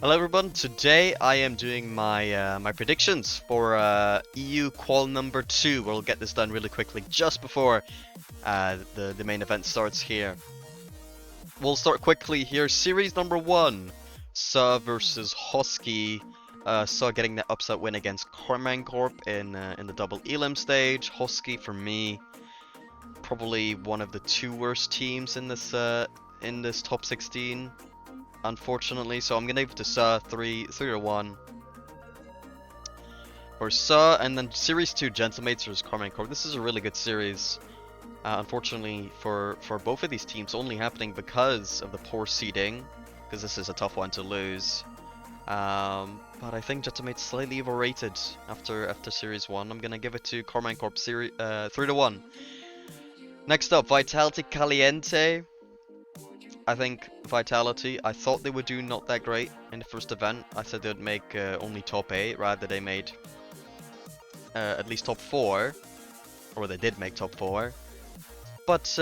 Hello everyone, today I am doing my predictions for EU Qual number 2. We'll get this done really quickly just before the main event starts here. We'll start quickly here. Series number 1, Sa versus Husky. Sa getting the upset win against Carmine Corp in the double elim stage. Husky for me, probably one of the two worst teams in this top 16. Unfortunately, so I'm gonna give it to Sa 3-1 for Sa, and then Series 2 Gentlemates vs Carmine Corp. This is a really good series. Unfortunately for both of these teams, only happening because of the poor seeding, because this is a tough one to lose. But I think Gentlemates slightly overrated after Series 1. I'm gonna give it to Carmine Corp 3-1. Next up, Vitality Caliente. I think Vitality, I thought they would do not that great in the first event. I said they would make only top 8, rather they made at least top 4, or they did make top 4. But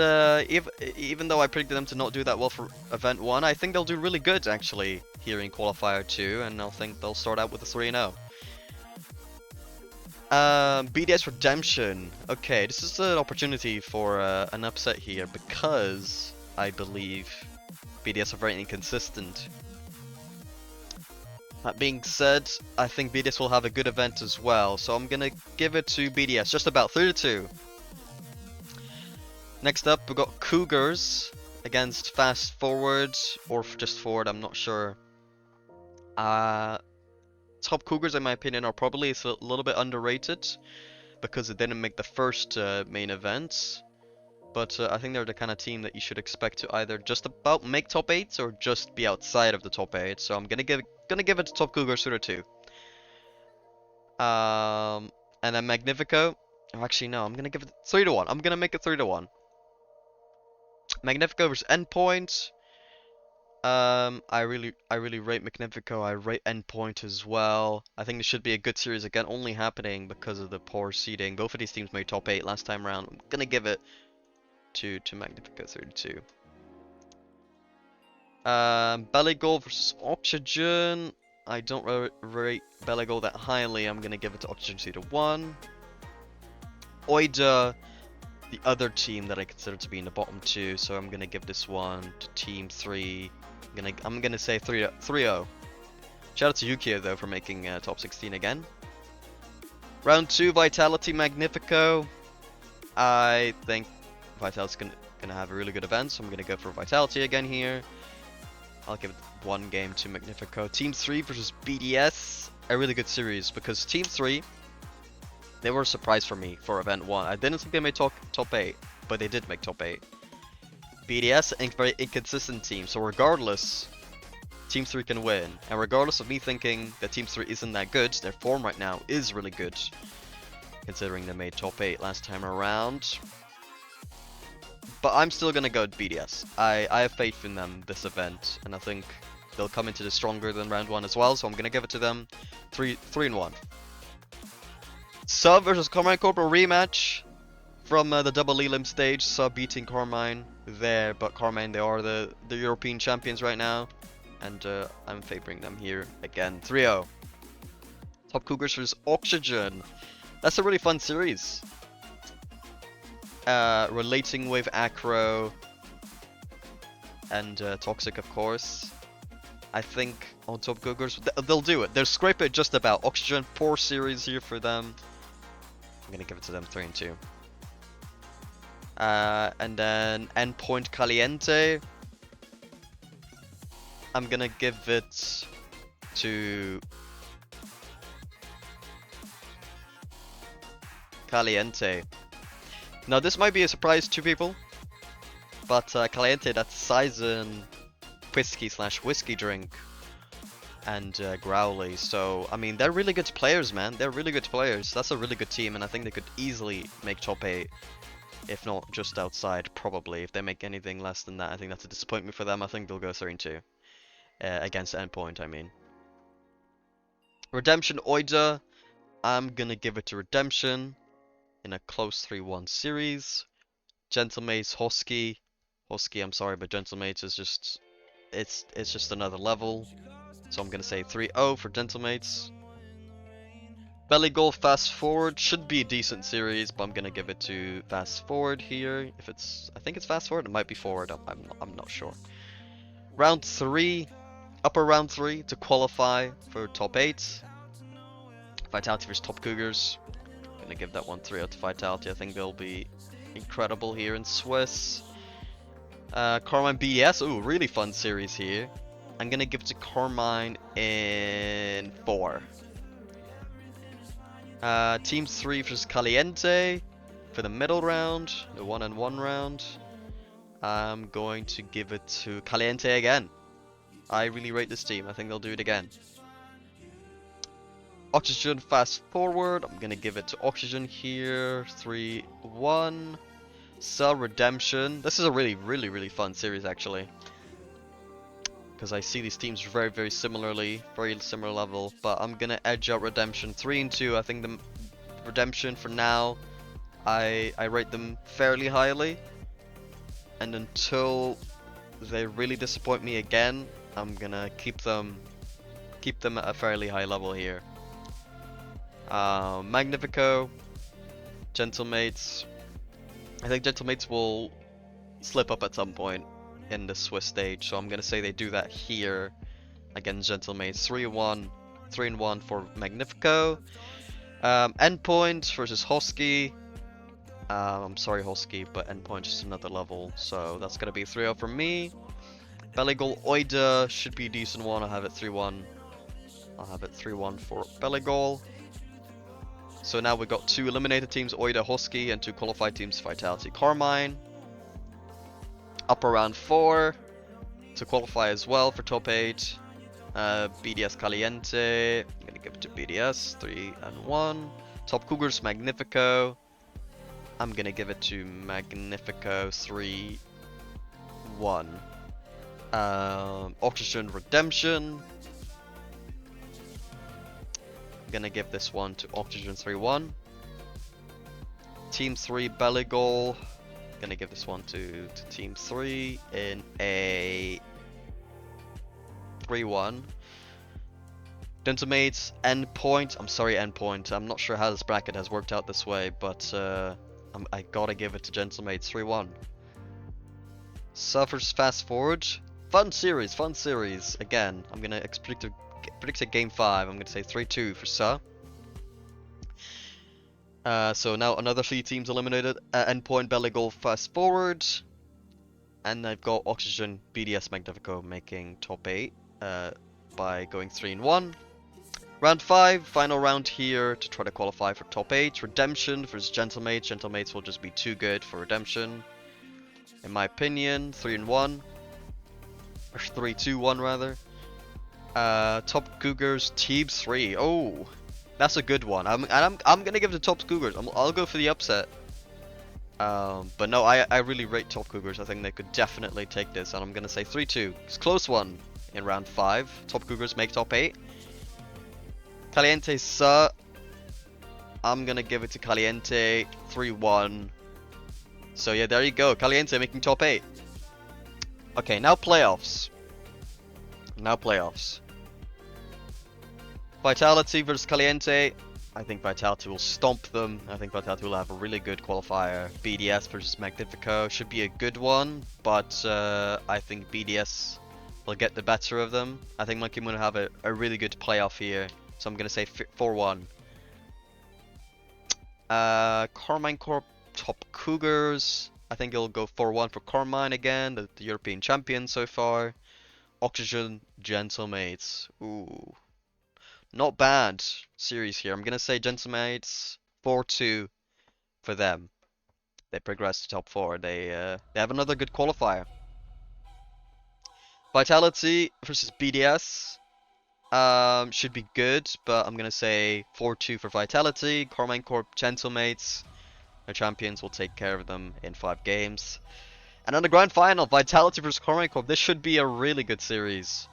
even though I predicted them to not do that well for event 1, I think they'll do really good actually here in Qualifier 2, and I think they'll start out with a 3-0. BDS Redemption. Okay, this is an opportunity for an upset here because I believe BDS are very inconsistent. That being said, I think BDS will have a good event as well, so I'm gonna give it to BDS, just about 3-2. Next up, we got Cougars against Fast Forward, or just Forward, I'm not sure. Top Cougars, in my opinion, are probably a little bit underrated because they didn't make the first main event. But I think they're the kind of team that you should expect to either just about make top 8 or just be outside of the top 8. So I'm gonna give it to Top Cougars 2-2. And then Magnifico. Oh, actually no, I'm gonna give it 3-1. I'm gonna make it 3-1. Magnifico versus Endpoint. I really rate Magnifico. I rate Endpoint as well. I think this should be a good series again, only happening because of the poor seeding. Both of these teams made top 8 last time around. I'm gonna give it to Magnifico 32. Belligold versus Oxygen. I don't rate Belligold that highly. I'm gonna give it to Oxygen 2-1. Oida, the other team that I consider to be in the bottom 2, so I'm gonna give this one to Team 3. I'm gonna say 3-0. Shout out to Yukio though for making top 16 again. Round 2, Vitality Magnifico. I think Vitality's gonna have a really good event, so I'm gonna go for Vitality again here. I'll give it 1 game to Magnifico. Team 3 versus BDS. A really good series because Team 3, they were a surprise for me for event 1. I didn't think they made top 8, but they did make top 8. BDS, a very inconsistent team, so regardless, Team 3 can win. And regardless of me thinking that Team 3 isn't that good, their form right now is really good, considering they made top 8 last time around. But I'm still gonna go with BDS. I have faith in them this event, and I think they'll come into this stronger than round 1 as well, so I'm gonna give it to them 3-1. Sub versus Carmine Corp rematch from the double elim stage. Sub beating Carmine there, but Carmine, they are the European champions right now, and I'm favoring them here again. 3-0. Top Cougars versus Oxygen. That's a really fun series. Relating with Acro and Toxic, of course. I think on Top Cougars, they'll do it. They'll scrape it just about. Oxygen, poor series here for them. I'm gonna give it to them 3-2. And then Endpoint Caliente. I'm gonna give it to Caliente. Now this might be a surprise to people, but Caliente, that's Sizen whiskey drink and Growly. So I mean, they're really good players, man. They're really good players. That's a really good team, and I think they could easily make top 8, if not just outside. Probably if they make anything less than that, I think that's a disappointment for them. I think they'll go 3-2 against Endpoint. I mean, Redemption Oida. I'm gonna give it to Redemption in a close 3-1 series. Gentlemates Husky, I'm sorry, but Gentlemates is just it's just another level. So I'm gonna say 3-0 for Gentlemates. Belly Goal Fast Forward should be a decent series, but I'm gonna give it to Fast Forward here. If it's, I think it's Fast Forward. It might be Forward. I'm not sure. Round 3, upper round 3 to qualify for top 8. Vitality versus Top Cougars. Gonna give that one 3-0 to Vitality. I think they'll be incredible here in Swiss. Carmine BES. Ooh, really fun series here. I'm gonna give it to Carmine in 4. Team 3 versus Caliente for the middle round, the 1-on-1 round. I'm going to give it to Caliente again. I really rate this team. I think they'll do it again. Oxygen Fast Forward. I'm gonna give it to Oxygen here. 3-1. Cell Redemption. This is a really fun series actually, because I see these teams very similarly, very similar level. But I'm gonna edge out Redemption 3-2. I think the Redemption for now, I rate them fairly highly, and until they really disappoint me again, I'm gonna keep them at a fairly high level here. Magnifico, Gentlemates. I think Gentlemates will slip up at some point in the Swiss stage, so I'm gonna say they do that here against Gentlemates. 3-1 for Magnifico. Endpoint versus Hosky. I'm sorry Hosky, but Endpoint is another level, so that's gonna be 3-0 for me. Belligol Oida should be a decent one. I'll have it 3-1. I'll have it 3-1 for Belligol. So now we've got 2 eliminated teams, Oida, Husky, and 2 qualified teams, Vitality, Carmine. Upper round 4 to qualify as well for top 8. BDS Caliente. I'm gonna give it to BDS 3-1. Top Cougars Magnifico. I'm gonna give it to Magnifico 3-1. Oxygen Redemption. Gonna give this one to Oxygen 3-1. Team 3 Belligol. Gonna give this one to Team 3 in a 3-1. Gentlemates Endpoint. I'm sorry Endpoint. I'm not sure how this bracket has worked out this way, but I gotta give it to Gentlemates 3-1. Suffers Fast Forward. Fun series. Again, I'm gonna predict a game 5. I'm going to say 3-2 for Sa. So now another 3 teams eliminated. Endpoint, Belligol, Fast Forward. And I've got Oxygen, BDS, Magnifico making top 8 by going 3-1. Round 5, final round here to try to qualify for top 8. Redemption versus Gentlemates. Gentlemates will just be too good for Redemption, in my opinion. 3-1. Or 3-2-1 rather. Top Cougars Team 3. Oh, that's a good one. I'm gonna give it to Top Cougars. I'll go for the upset. But no, I really rate Top Cougars. I think they could definitely take this, and I'm gonna say 3-2. It's a close one in round 5. Top Cougars make top 8. Caliente Sa. I'm gonna give it to Caliente 3-1. So yeah, there you go. Caliente making top 8. Okay, now playoffs. Vitality versus Caliente. I think Vitality will stomp them. I think Vitality will have a really good qualifier. BDS versus Magnifico should be a good one, but I think BDS will get the better of them. I think Monkey Moon will have a really good playoff here, so I'm going to say 4-1. Carmine Corp Top Cougars. I think it'll go 4-1 for Carmine again, the European champion so far. Oxygen Gentlemates. Ooh. Not bad series here. I'm going to say Gentlemates 4-2 for them. They progress to top 4. They have another good qualifier. Vitality versus BDS. Should be good, but I'm going to say 4-2 for Vitality. Carmine Corp Gentlemates. Their champions will take care of them in 5 games. And on the grand final, Vitality versus Carmine Corp. This should be a really good series.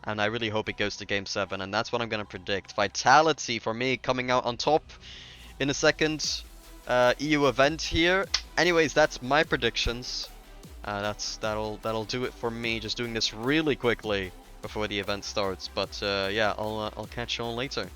And I really hope it goes to game 7. And that's what I'm going to predict. Vitality, for me, coming out on top in the second EU event here. Anyways, that's my predictions. That'll do it for me. Just doing this really quickly. before the event starts. But yeah, I'll catch you all later.